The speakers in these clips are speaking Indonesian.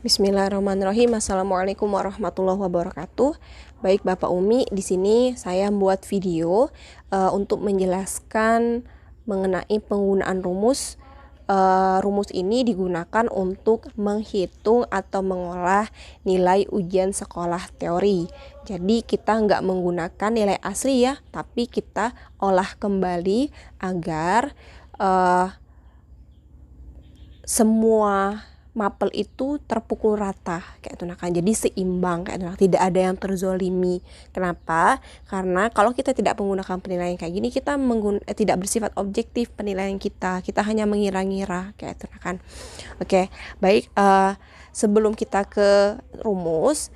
Bismillahirrahmanirrahim. Assalamualaikum warahmatullahi wabarakatuh. Baik Bapak Umi, di sini saya membuat video untuk menjelaskan mengenai penggunaan rumus. Rumus ini digunakan untuk menghitung atau mengolah nilai ujian sekolah teori. Jadi kita nggak menggunakan nilai asli ya, tapi kita olah kembali agar semua mapel itu terpukul rata kayak itu, nah kan jadi seimbang kayak itu, nah tidak ada yang terzolimi. Kenapa? Karena kalau kita tidak menggunakan penilaian kayak gini, kita tidak bersifat objektif penilaian kita hanya mengira-ngira kayak itu, nah kan. Oke, baik, sebelum kita ke rumus,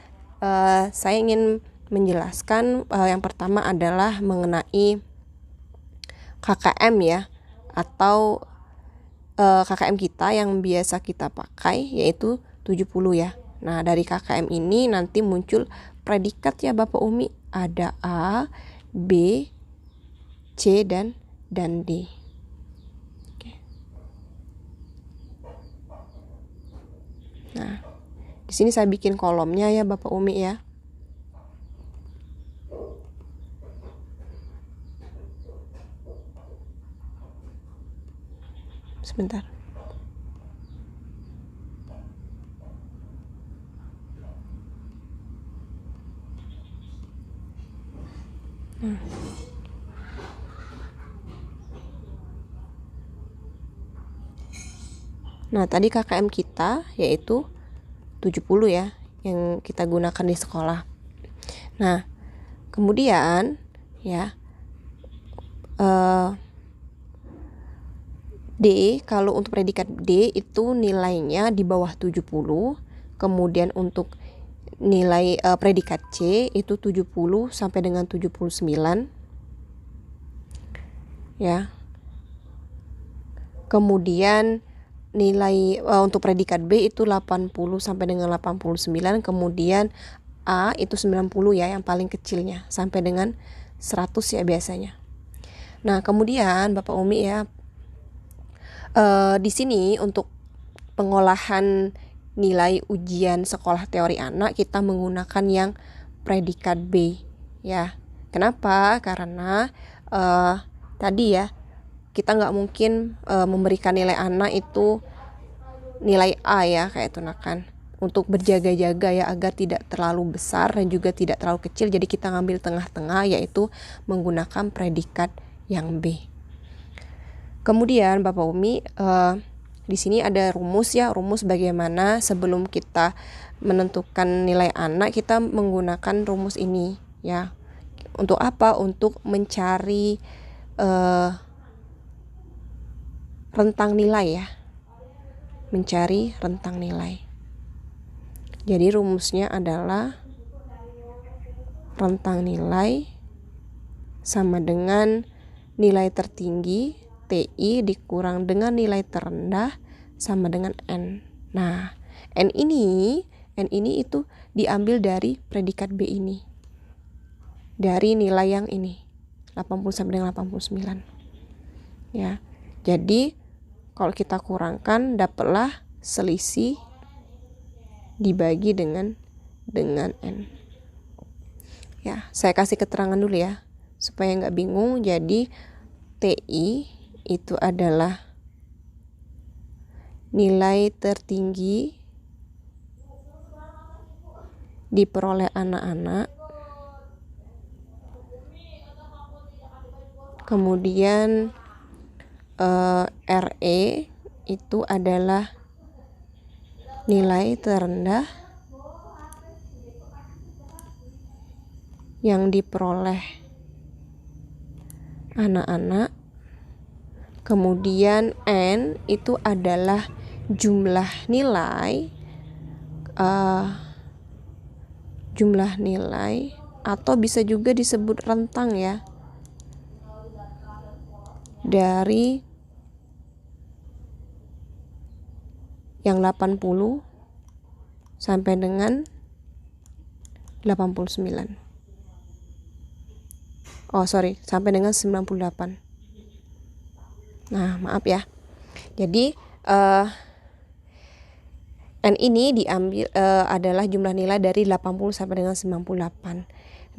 saya ingin menjelaskan yang pertama adalah mengenai KKM ya, atau KKM kita yang biasa kita pakai yaitu 70 ya. Nah, dari KKM ini nanti muncul predikat ya Bapak Umi. Ada A, B, C dan D. Oke. Nah, di sini saya bikin kolomnya ya Bapak Umi ya. Sebentar. Nah, tadi KKM kita yaitu 70 ya yang kita gunakan di sekolah. Nah, kemudian ya D, kalau untuk predikat D itu nilainya di bawah 70. Kemudian untuk nilai predikat C itu 70 sampai dengan 79. Ya. Kemudian nilai untuk predikat B itu 80 sampai dengan 89. Kemudian A itu 90 ya, yang paling kecilnya, sampai dengan 100 ya biasanya. Nah, kemudian Bapak Umi ya, di sini untuk pengolahan nilai ujian sekolah teori anak kita menggunakan yang predikat B ya. Kenapa? Karena tadi ya kita nggak mungkin memberikan nilai anak itu nilai A ya kayak itu, nah kan, untuk berjaga-jaga ya agar tidak terlalu besar dan juga tidak terlalu kecil. Jadi kita ngambil tengah-tengah yaitu menggunakan predikat yang B. Kemudian Bapak Umi, di sini ada rumus ya, rumus bagaimana sebelum kita menentukan nilai anak kita menggunakan rumus ini ya. Untuk apa? Untuk mencari rentang nilai ya. Mencari rentang nilai. Jadi rumusnya adalah rentang nilai sama dengan nilai tertinggi TI dikurang dengan nilai terendah sama dengan N. Nah, N ini itu diambil dari predikat B ini. Dari nilai yang ini, 80 sampai dengan 89. Ya. Jadi, kalau kita kurangkan dapatlah selisih dibagi dengan N. Ya, saya kasih keterangan dulu ya, supaya nggak bingung. Jadi, TI itu adalah nilai tertinggi diperoleh anak-anak. Kemudian RE itu adalah nilai terendah yang diperoleh anak-anak. Kemudian N itu adalah jumlah nilai atau bisa juga disebut rentang ya, dari yang 80 sampai dengan 89. Sampai dengan 98. Nah, maaf ya. Jadi N ini diambil adalah jumlah nilai dari 80 sampai dengan 98.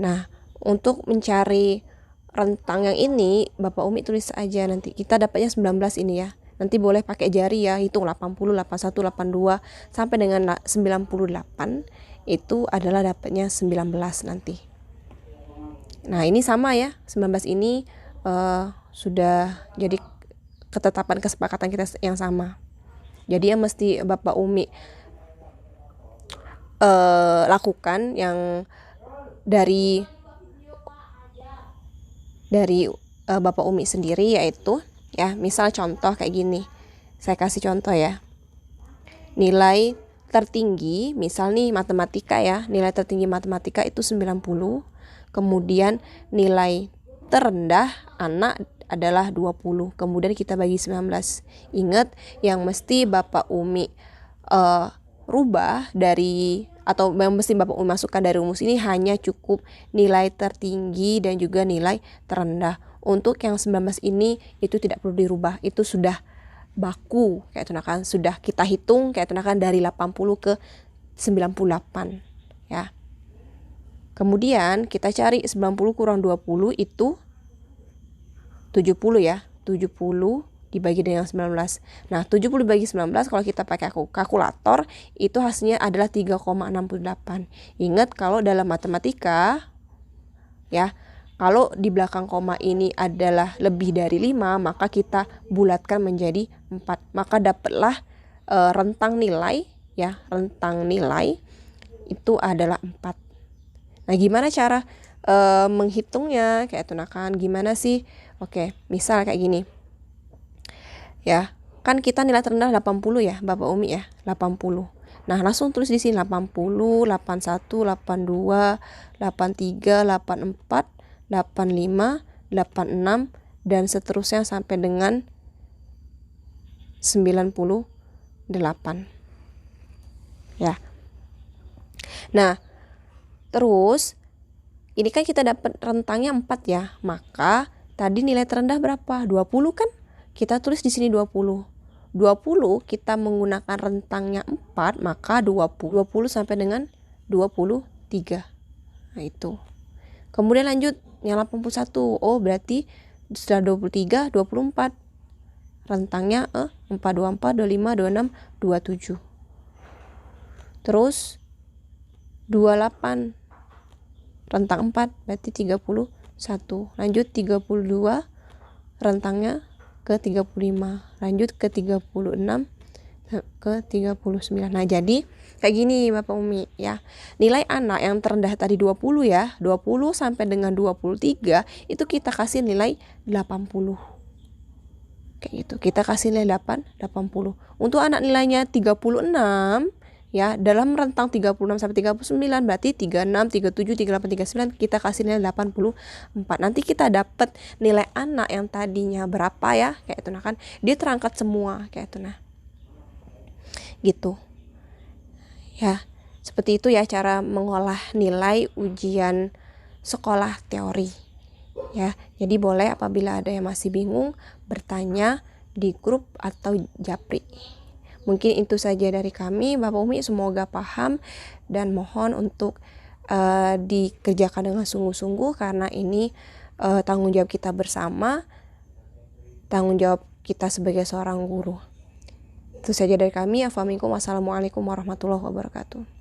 Nah, untuk mencari rentang yang ini, Bapak Umi tulis aja nanti. Kita dapatnya 19 ini ya. Nanti boleh pakai jari ya, hitung 80, 81, 82 sampai dengan 98. Itu adalah dapatnya 19 nanti. Nah, ini sama ya. 19 ini sudah jadi ketetapan kesepakatan kita yang sama. Jadi yang mesti Bapak Umi lakukan yang dari Bapak Umi sendiri, yaitu ya misal contoh kayak gini, saya kasih contoh ya, nilai tertinggi misal nih matematika ya, nilai tertinggi matematika itu 90, kemudian nilai terendah anak adalah 20, kemudian kita bagi 19. Ingat yang mesti Bapak Umi rubah dari atau yang mesti Bapak Umi masukkan dari rumus ini hanya cukup nilai tertinggi dan juga nilai terendah. Untuk yang 19 ini itu tidak perlu dirubah, itu sudah baku kayak itu kan, sudah kita hitung kayak itu kan dari 80 ke 98 ya. Kemudian kita cari 90 kurang 20 itu 70 ya. 70 dibagi dengan 19. Nah, 70 dibagi 19 kalau kita pakai kalkulator itu hasilnya adalah 3,68. Ingat kalau dalam matematika ya, kalau di belakang koma ini adalah lebih dari 5, maka kita bulatkan menjadi 4. Maka dapatlah rentang nilai ya, rentang nilai itu adalah 4. Nah, gimana cara menghitungnya kayak itu kan? Gimana sih? Oke, misal kayak gini. Ya, kan kita nilai terendah 80 ya, Bapak Umi ya, 80. Nah, langsung tulis di sini 80, 81, 82, 83, 84, 85, 86 dan seterusnya sampai dengan 98. Ya. Nah, terus ini kan kita dapat rentangnya 4 ya. Maka tadi nilai terendah berapa? 20 kan? Kita tulis di sini 20. 20 kita menggunakan rentangnya 4, maka 20 sampai dengan 23. Nah, itu. Kemudian lanjut yang 81. Oh, berarti setelah 23, 24. Rentangnya 4, 24, 25, 26, 27. Terus 28. Rentang 4 berarti 31. Lanjut 32. Rentangnya ke 35, lanjut ke 36, ke 39. Nah, jadi kayak gini Bapak Umi ya. Nilai anak yang terendah tadi 20 ya, 20 sampai dengan 23 itu kita kasih nilai 80. Kayak gitu. Kita kasih nilai 80. Untuk anak nilainya 36 ya, dalam rentang 36 sampai 39 berarti 36, 37, 38, 39 kita kasih nilai 84. Nanti kita dapat nilai anak yang tadinya berapa ya, kayak itu nah kan. Dia terangkat semua kayak itu nah. Gitu. Ya, seperti itu ya cara mengolah nilai ujian sekolah teori. Ya, jadi boleh apabila ada yang masih bingung bertanya di grup atau japri. Mungkin itu saja dari kami, Bapak Umi, semoga paham dan mohon untuk dikerjakan dengan sungguh-sungguh karena ini tanggung jawab kita bersama, tanggung jawab kita sebagai seorang guru. Itu saja dari kami. Assalamualaikum warahmatullahi wabarakatuh.